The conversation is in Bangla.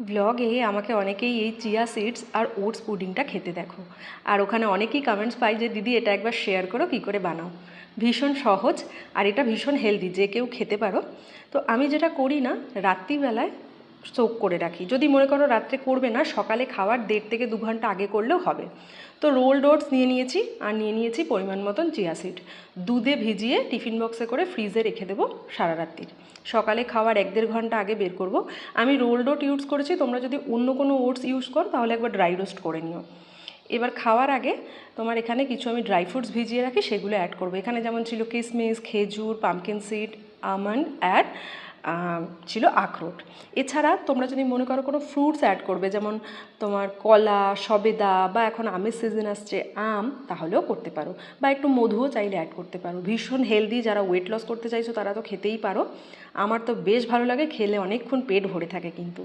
ব্লগে আমাকে অনেকেই এই চিয়া সিডস আর ওটস পুডিংটা খেতে দেখো, আর ওখানে অনেকেই কমেন্টস পাই যে দিদি এটা একবার শেয়ার করো কী করে বানাও। ভীষণ সহজ আর এটা ভীষণ হেলদি, যে কেউ খেতে পারো। তো আমি যেটা করি না, রাত্রিবেলায় সোক করে রাখি। যদি মনে করো রাত্রে করবে না, সকালে খাওয়ার 1.5 থেকে 2 ঘন্টা আগে করলেও হবে। তো রোলড ওটস নিয়ে নিয়েছি, আর নিয়ে নিয়েছি পরিমাণ মতন চিয়া সিড। দুধে ভিজিয়ে টিফিন বক্সে করে ফ্রিজে রেখে দেবো সারা রাত্রির। সকালে খাওয়ার 1-1.5 ঘন্টা আগে বের করব। আমি রোলড ওট ইউজ করেছি, তোমরা যদি অন্য কোনো ওটস ইউজ করো তাহলে একবার ড্রাই রোস্ট করে নিও। এবার খাওয়ার আগে তোমার এখানে কিছু আমি ড্রাই ফ্রুটস ভিজিয়ে রাখি, সেগুলো অ্যাড করবো। এখানে যেমন ছিল কিশমিশ, খেজুর, পামকিন সিড, আমন্ড অ্যাড ছিল আখরোট। এছাড়া তোমরা যদি মনে করো কোনো ফ্রুটস অ্যাড করবে, যেমন তোমার কলা, সবেদা, বা এখন আমের সিজন আসছে আম, তাহলেও করতে পারো। বা একটু মধুও চাইলে অ্যাড করতে পারো। ভীষণ হেলদি, যারা ওয়েট লস করতে চাইছো তারা তো খেতেই পারো। আমার তো বেশ ভালো লাগে, খেলে অনেকক্ষণ পেট ভরে থাকে কিন্তু।